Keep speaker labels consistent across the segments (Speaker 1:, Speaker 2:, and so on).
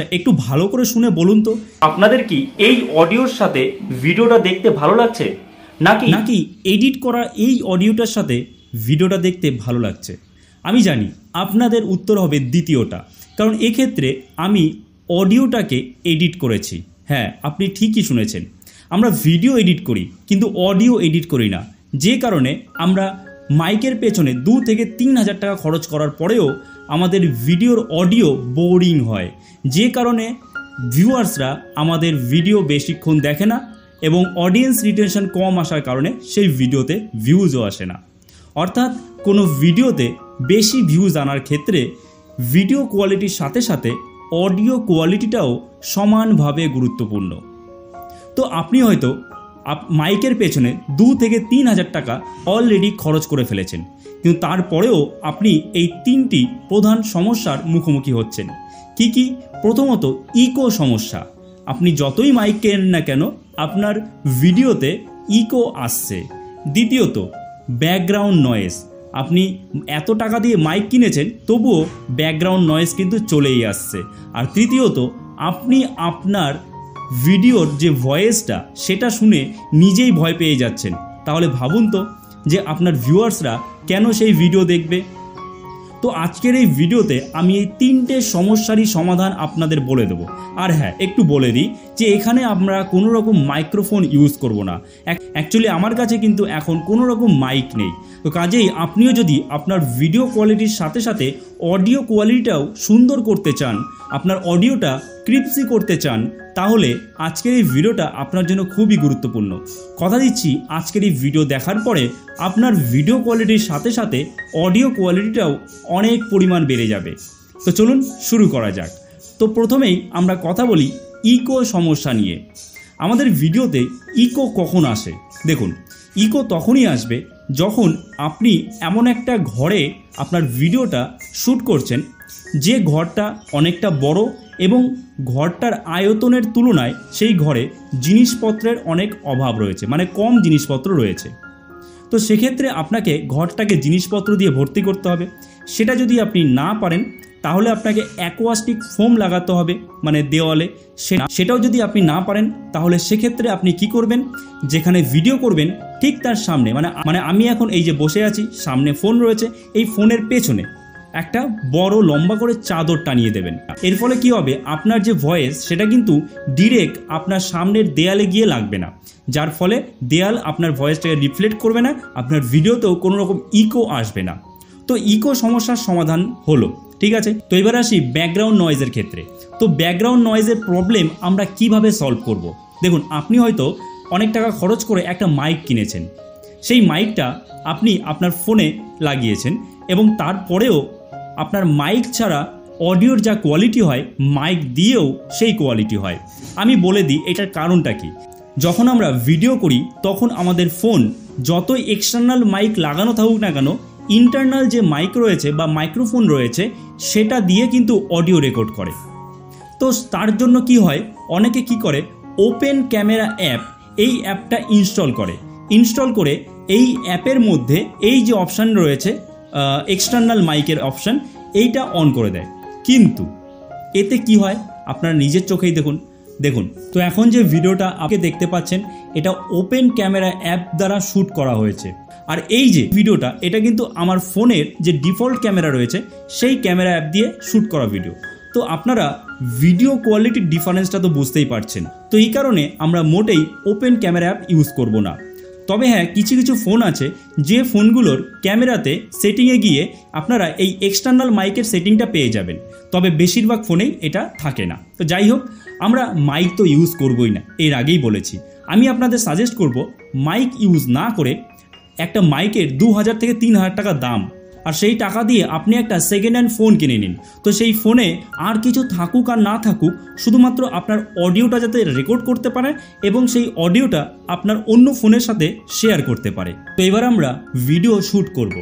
Speaker 1: আচ্ছা একটু ভালো করে শুনে বলুন তো, আপনাদের কি এই অডিওর সাথে ভিডিওটা দেখতে ভালো লাগছে নাকি এডিট করা এই অডিওটার সাথে ভিডিওটা দেখতে ভালো লাগছে? আমি জানি আপনাদের উত্তর হবে দ্বিতীয়টা, কারণ এক্ষেত্রে আমি অডিওটাকে এডিট করেছি। হ্যাঁ, আপনি ঠিকই শুনেছেন, আমরা ভিডিও এডিট করি কিন্তু অডিও এডিট করি না। যে কারণে আমরা মাইকের পেছনে 2 থেকে 3,000 টাকা খরচ করার পরেও আমাদের ভিডিওর অডিও বোরিং হয়, যে কারণে ভিউয়ার্সরা আমাদের ভিডিও বেশিক্ষণ দেখে না এবং অডিয়েন্স রিটেনশন কম আসার কারণে সেই ভিডিওতে ভিউজও আসে না। অর্থাৎ কোনো ভিডিওতে বেশি ভিউজ আনার ক্ষেত্রে ভিডিও কোয়ালিটির সাথে সাথে অডিও কোয়ালিটিটাও সমানভাবে গুরুত্বপূর্ণ। তো আপনি হয়তো মাইকের পেছনে 2 থেকে 3,000 টাকা অলরেডি খরচ করে ফেলেছেন, কিন্তু তারপরেও আপনি এই 3টি প্রধান সমস্যার মুখোমুখি হচ্ছেন। কি? প্রথমত ইকো সমস্যা। আপনি যতই মাইক কেনেন না কেন আপনার ভিডিওতে ইকো আসছে। দ্বিতীয়ত ব্যাকগ্রাউন্ড নয়েজ। আপনি এত টাকা দিয়ে মাইক কিনেছেন তবুও ব্যাকগ্রাউন্ড নয়েজ কিন্তু চলেই আসছে। আর তৃতীয়ত আপনি আপনার ভিডিওর যে ভয়েসটা সেটা শুনে নিজেই ভয় পেয়ে যাচ্ছেন। তাহলে ভাবুন তো যে আপনার ভিউয়ার্সরা কেন সেই ভিডিও দেখবে? তো আজকের এই ভিডিওতে আমি এই 3টে সমস্যারই সমাধান আপনাদের বলে দেবো। আর হ্যাঁ, একটু বলে দিই যে এখানে আমরা কোনো রকম মাইক্রোফোন ইউজ করব না। অ্যাকচুয়ালি আমার কাছে কিন্তু এখন কোনো রকম মাইক নেই। তো কাজেই আপনিও যদি আপনার ভিডিও কোয়ালিটির সাথে সাথে অডিও কোয়ালিটিটাও সুন্দর করতে চান, আপনার অডিওটা ক্রিপসি করতে চান, তাহলে আজকের এই ভিডিওটা আপনার জন্য খুবই গুরুত্বপূর্ণ। কথা দিচ্ছি আজকের এই ভিডিও দেখার পরে আপনার ভিডিও কোয়ালিটির সাথে সাথে অডিও কোয়ালিটিটাও অনেক পরিমাণ বেড়ে যাবে। তো চলুন শুরু করা যাক। তো প্রথমেই আমরা কথা বলি ইকো সমস্যা নিয়ে। আমাদের ভিডিওতে ইকো কখন আসে? দেখুন, ইকো তখনই আসবে যখন আপনি এমন একটা ঘরে আপনার ভিডিওটা শ্যুট করছেন যে ঘরটা অনেকটা বড় এবং ঘরটার আয়তনের তুলনায় সেই ঘরে জিনিসপত্রের অনেক অভাব রয়েছে, মানে কম জিনিসপত্র রয়েছে। তো সেক্ষেত্রে আপনাকে ঘরটাকে জিনিসপত্র দিয়ে ভর্তি করতে হবে। সেটা যদি আপনি না পারেন তাহলে আপনাকে অ্যাকোয়াস্টিক ফোম লাগাতে হবে, মানে দেওয়ালে। সেটাও যদি আপনি না পারেন তাহলে সেক্ষেত্রে আপনি কি করবেন, যেখানে ভিডিও করবেন ঠিক তার সামনে, মানে আমি এখন এই যে বসে আছি, সামনে ফোন রয়েছে, এই ফোনের পেছনে একটা বড় লম্বা করে চাদর টানিয়ে দেবেন। এর ফলে কি হবে, আপনার যে ভয়েস সেটা কিন্তু ডিরেক্ট আপনার সামনের দেয়ালে গিয়ে লাগবে না, যার ফলে দেয়াল আপনার ভয়েসটাকে রিফ্লেক্ট করবে না, আপনার ভিডিওতেও কোনো রকম ইকো আসবে না। তো ইকো সমস্যার সমাধান হলো, ঠিক আছে। তো এবার আসি ব্যাকগ্রাউন্ড নয়েজের ক্ষেত্রে। তো ব্যাকগ্রাউন্ড নয়েজের প্রবলেম আমরা কিভাবে সলভ করব? দেখুন, আপনি হয়তো অনেক টাকা খরচ করে একটা মাইক কিনেছেন, সেই মাইকটা আপনি আপনার ফোনে লাগিয়েছেন এবং তারপরেও আপনার মাইক ছাড়া অডিওর যা কোয়ালিটি হয় মাইক দিয়েও সেই কোয়ালিটি হয়। আমি বলে দিই এটার কারণটা কি। যখন আমরা ভিডিও করি তখন আমাদের ফোন যতই এক্সটার্নাল মাইক লাগানো থাকুক না কেন, ইন্টারনাল যে মাইক রয়েছে বা মাইক্রোফোন রয়েছে সেটা দিয়ে কিন্তু অডিও রেকর্ড করে। তো তার জন্য কি হয়, অনেকে কি করে, ওপেন ক্যামেরা অ্যাপ, এই অ্যাপটা ইনস্টল করে এই অ্যাপের মধ্যে এই যে অপশান রয়েছে এক্সটার্নাল মাইকের অপশান, এইটা অন করে দেয়। কিন্তু এতে কি হয় আপনারা নিজের চোখেই দেখুন। তো এখন যে ভিডিওটা আপনি দেখতে পাচ্ছেন এটা ওপেন ক্যামেরা অ্যাপ দ্বারা শ্যুট করা হয়েছে। আর এই যে ভিডিওটা এটা কিন্তু আমার ফোনের যে ডিফল্ট ক্যামেরা রয়েছে সেই ক্যামেরা অ্যাপ দিয়ে শ্যুট করা ভিডিও। তো আপনারা ভিডিও কোয়ালিটির ডিফারেন্সটা তো বুঝতেই পারছেন। তো এই কারণে আমরা মোটেই ওপেন ক্যামেরা অ্যাপ ইউজ করব না। তবে হ্যাঁ, কিছু ফোন আছে যে ফোনগুলোর ক্যামেরাতে সেটিংয়ে গিয়ে আপনারা এই এক্সটার্নাল মাইকের সেটিংটা পেয়ে যাবেন, তবে বেশিরভাগ ফোনেই এটা থাকে না। তো যাই হোক, আমরা মাইক তো ইউজ করবই না, এর আগেই বলেছি। আমি আপনাদের সাজেস্ট করব মাইক ইউজ না করে একটা মাইকের 2,000 থেকে 3,000 টাকা দাম, আর সেই টাকা দিয়ে আপনি একটা সেকেন্ড হ্যান্ড ফোন কিনে নিন। তো সেই ফোনে আর কিছু থাকুক আর না থাকুক, শুধুমাত্র আপনার অডিওটা যাতে রেকর্ড করতে পারে এবং সেই অডিওটা আপনার অন্য ফোনের সাথে শেয়ার করতে পারে। তো এবার আমরা ভিডিও শ্যুট করব,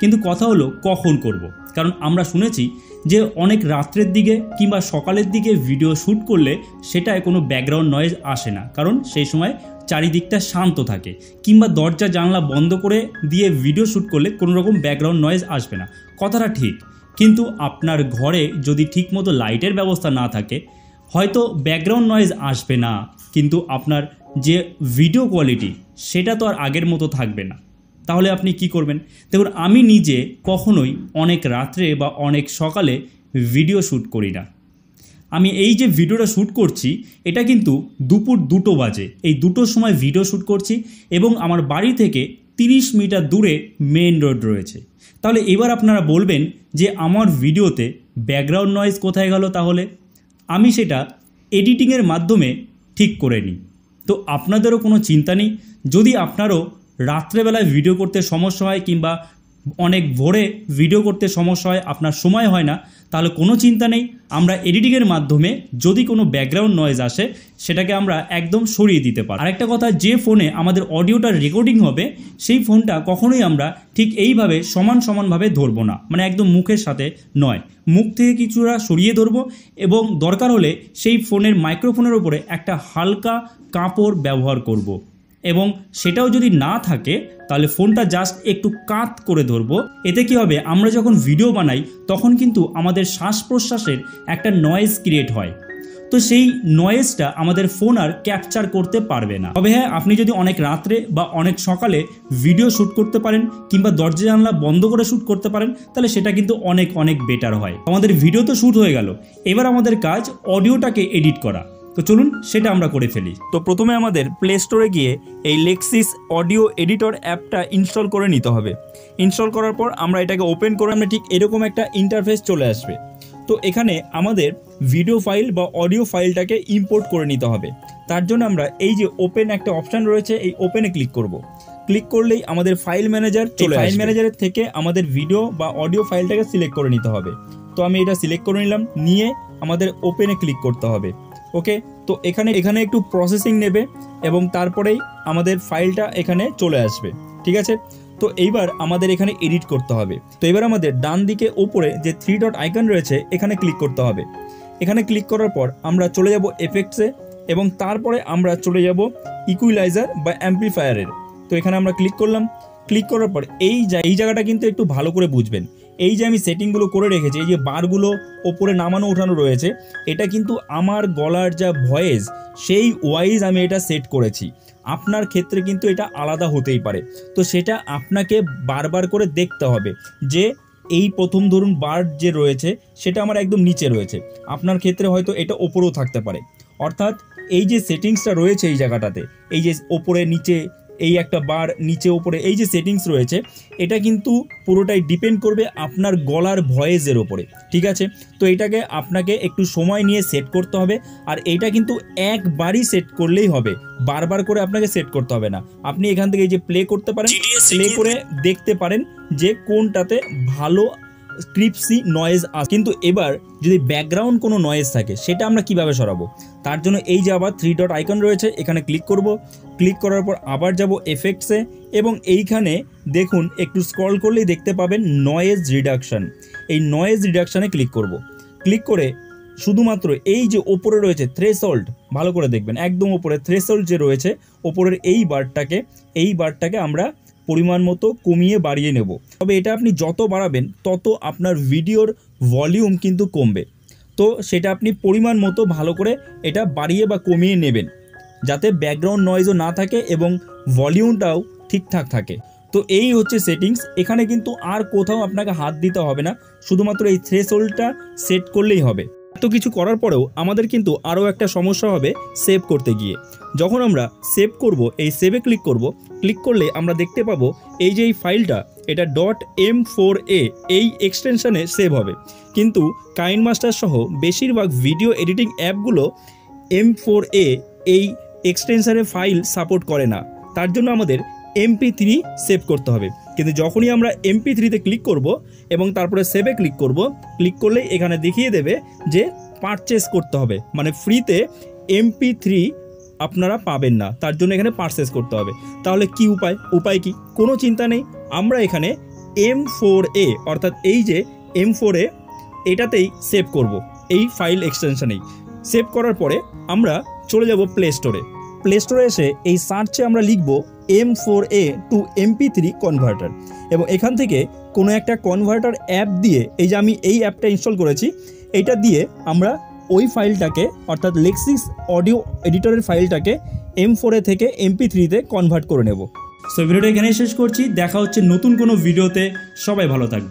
Speaker 1: কিন্তু কথা হলো কখন করব। কারণ আমরা শুনেছি যে অনেক রাত্রের দিকে কিংবা সকালের দিকে ভিডিও শ্যুট করলে সেটায় কোনো ব্যাকগ্রাউন্ড নয়েজ আসে না, কারণ সেই সময় চারিদিকটা শান্ত থাকে, কিংবা দরজা জানলা বন্ধ করে দিয়ে ভিডিও শ্যুট করলে কোনো রকম ব্যাকগ্রাউন্ড নয়েজ আসবে না। কথাটা ঠিক, কিন্তু আপনার ঘরে যদি ঠিকমতো লাইটের ব্যবস্থা না থাকে হয়তো ব্যাকগ্রাউন্ড নয়েজ আসবে না, কিন্তু আপনার যে ভিডিও কোয়ালিটি সেটা তো আর আগের মতো থাকবে না। তাহলে আপনি কি করবেন? দেখুন, আমি নিজে কখনোই অনেক রাত্রে বা অনেক সকালে ভিডিও শ্যুট করি না। আমি এই যে ভিডিওটা শ্যুট করছি এটা কিন্তু দুপুর 2টো বাজে, এই 2টোর সময় ভিডিও শ্যুট করছি এবং আমার বাড়ি থেকে 30 মিটার দূরে মেন রোড রয়েছে। তাহলে এবার আপনারা বলবেন যে আমার ভিডিওতে ব্যাকগ্রাউন্ড নয়েজ কোথায় গেল? তাহলে আমি সেটা এডিটিংয়ের মাধ্যমে ঠিক করে নিই। তো আপনাদেরও কোনো চিন্তা নেই। যদি আপনারও রাত্রেবেলায় ভিডিও করতে সমস্যা হয় কিংবা অনেক ভোরে ভিডিও করতে সমস্যা হয়, আপনার সময় হয় না, তাহলে কোনো চিন্তা নেই। আমরা এডিটিংয়ের মাধ্যমে যদি কোনো ব্যাকগ্রাউন্ড নয়েজ আসে সেটাকে আমরা একদম সরিয়ে দিতে পারি। আরেকটা কথা, যে ফোনে আমাদের অডিওটা রেকর্ডিং হবে সেই ফোনটা কখনোই আমরা ঠিক এইভাবে সমানভাবে ধরবো না, মানে একদম মুখের সাথে নয়, মুখ থেকে কিছুটা সরিয়ে ধরবো এবং দরকার হলে সেই ফোনের মাইক্রোফোনের ওপরে একটা হালকা কাপড় ব্যবহার করব। এবং সেটাও যদি না থাকে তাহলে ফোনটা জাস্ট একটু কাত করে ধরবো। এতে কি হবে, আমরা যখন ভিডিও বানাই তখন কিন্তু আমাদের শ্বাস প্রশ্বাসের একটা নয়েজ ক্রিয়েট হয়, তো সেই নয়েজটা আমাদের ফোন আর ক্যাপচার করতে পারবে না। তবে হ্যাঁ, আপনি যদি অনেক রাত্রে বা অনেক সকালে ভিডিও শ্যুট করতে পারেন কিংবা দরজা জানলা বন্ধ করে শ্যুট করতে পারেন তাহলে সেটা কিন্তু অনেক বেটার হয়। আমাদের ভিডিও তো শ্যুট হয়ে গেল, এবার আমাদের কাজ অডিওটাকে এডিট করা। তো চলুন সেটা আমরা করে ফেলি। তো প্রথমে আমাদের প্লে স্টোরে গিয়ে এই লেক্সিস অডিও এডিটর অ্যাপটা ইনস্টল করে নিতে হবে। ইনস্টল করার পর আমরা এটাকে ওপেন করে আমরা ঠিক এরকম একটা ইন্টারফেস চলে আসবে। তো এখানে আমাদের ভিডিও ফাইল বা অডিও ফাইলটাকে ইম্পোর্ট করে নিতে হবে। তার জন্য আমরা এই যে ওপেন একটা অপশান রয়েছে, এই ওপেনে ক্লিক করব। ক্লিক করলেই আমাদের ফাইল ম্যানেজার চলে আসবে। ফাইল ম্যানেজারের থেকে আমাদের ভিডিও বা অডিও ফাইলটাকে সিলেক্ট করে নিতে হবে। তো আমি এটা সিলেক্ট করে নিলাম, নিয়ে আমাদের ওপেনে ক্লিক করতে হবে। ওকে, তো এখানে একটু প্রসেসিং নেবে এবং তারপরেই আমাদের ফাইলটা এখানে চলে আসবে। ঠিক আছে, তো এইবার আমাদের এখানে এডিট করতে হবে। তো এবার আমাদের ডান দিকে উপরে যে 3 ডট আইকন রয়েছে এখানে ক্লিক করতে হবে। এখানে ক্লিক করার পর আমরা চলে যাব এফেক্টসে এবং তারপরে আমরা চলে যাব ইকুইলাইজার বা অ্যাম্পলিফায়ারের। তো এখানে আমরা ক্লিক করলাম। ক্লিক করার পর এই জায়গাটা কিন্তু একটু ভালো করে বুঝবেন। এই যে আমি সেটিংগুলো করে রেখেছি, এই যে বারগুলো ওপরে নামানো ওঠানো রয়েছে, এটা কিন্তু আমার গলার যা ভয়েস সেই ওয়াইজ আমি এটা সেট করেছি। আপনার ক্ষেত্রে কিন্তু এটা আলাদা হতেই পারে। তো সেটা আপনাকে বারবার করে দেখতে হবে যে এই প্রথম ধরুন বার যে রয়েছে সেটা আমার একদম নিচে রয়েছে, আপনার ক্ষেত্রে হয়তো এটা ওপরেও থাকতে পারে। অর্থাৎ এই যে সেটিংসটা রয়েছে এই জায়গাটাতে, এই যে ওপরে নিচে এই একটা বার, নিচে ওপরে এই যে সেটিংস রয়েছে, এটা কিন্তু পুরোটাই ডিপেন্ড করবে আপনার গলার ভয়েসের ওপরে। ঠিক আছে, তো এটাকে আপনাকে একটু সময় নিয়ে সেট করতে হবে। আর এইটা কিন্তু একবারই সেট করলেই হবে, বারবার করে আপনাকে সেট করতে হবে না। আপনি এখান থেকে এই যে প্লে করতে পারেন, প্লে করে দেখতে পারেন যে কোনটাতে ভালো ক্রিপসি নয়েজ আসে। কিন্তু এবার যদি ব্যাকগ্রাউন্ড কোনো নয়েজ থাকে সেটা আমরা কিভাবে সরাবো? তার জন্য এই যে আবার 3 ডট আইকন রয়েছে এখানে ক্লিক করব। ক্লিক করার পর আবার যাব এফেক্টসে এবং এইখানে দেখুন একটু স্ক্রল করলেই দেখতে পাবেন নয়েজ রিডাকশন। এই নয়েজ রিডাকশানে ক্লিক করব। ক্লিক করে শুধুমাত্র এই যে ওপরে রয়েছে থ্রেশহোল্ড, ভালো করে দেখবেন একদম ওপরে থ্রেশহোল্ড যে রয়েছে ওপরের এই বারটাকে আমরা পরিমাণ মতো কমিয়ে বাড়িয়ে নেব। তবে এটা আপনি যত বাড়াবেন তত আপনার ভিডিওর ভলিউম কিন্তু কমবে। তো সেটা আপনি পরিমাণ মতো ভালো করে এটা বাড়িয়ে বা কমিয়ে নেবেন যাতে ব্যাকগ্রাউন্ড নয়েজও না থাকে এবং ভলিউমটাও ঠিকঠাক থাকে। তো এই হচ্ছে সেটিংস। এখানে কিন্তু আর কোথাও আপনাকে হাত দিতে হবে না, শুধুমাত্র এই থ্রেশহোল্ডটা সেট করলেই হবে। এত কিছু করার পরেও আমাদের কিন্তু আরও একটা সমস্যা হবে সেভ করতে গিয়ে। যখন আমরা সেভ করব, এই সেভে ক্লিক করব, ক্লিক করলে আমরা দেখতে পাবো এই যে এই ফাইলটা এটা .m4a এই এক্সটেনশনে সেভ হবে। কিন্তু কাইনমাস্টার সহ বেশিরভাগ ভিডিও এডিটিং অ্যাপগুলো M4a এই এক্সটেনশনের ফাইল সাপোর্ট করে না। তার জন্য আমাদের MP3 সেভ করতে হবে। কিন্তু যখনই আমরা MP3তে ক্লিক করব এবং তারপরে সেভে ক্লিক করব, ক্লিক করলেই এখানে দেখিয়ে দেবে যে পারচেস করতে হবে, মানে ফ্রিতে MP3 আপনারা পাবেন না, তার জন্য এখানে পারচেস করতে হবে। তাহলে কি উপায় কি? কোনো চিন্তা নেই, আমরা এখানে M4a অর্থাৎ এই যে M4a এটাতেই সেভ করব, এই ফাইল এক্সটেনশনেই। সেভ করার পরে আমরা চলে যাব প্লে স্টোরে এসে এই সার্চে আমরা লিখব M4a to MP3 কনভার্টার এবং এখান থেকে কোনো একটা কনভার্টার অ্যাপ দিয়ে, এই যে আমি এই অ্যাপটা ইনস্টল করেছি, এইটা দিয়ে আমরা ওই ফাইলটাকে অর্থাৎ লেক্সিস অডিও এডিটরের ফাইলটাকে M4 থেকে MP3-তে কনভার্ট করে নেব। সো ভিডিওটা এখানেই শেষ করছি, দেখা হচ্ছে নতুন কোনো ভিডিওতে, সবাই ভালো থাকবে।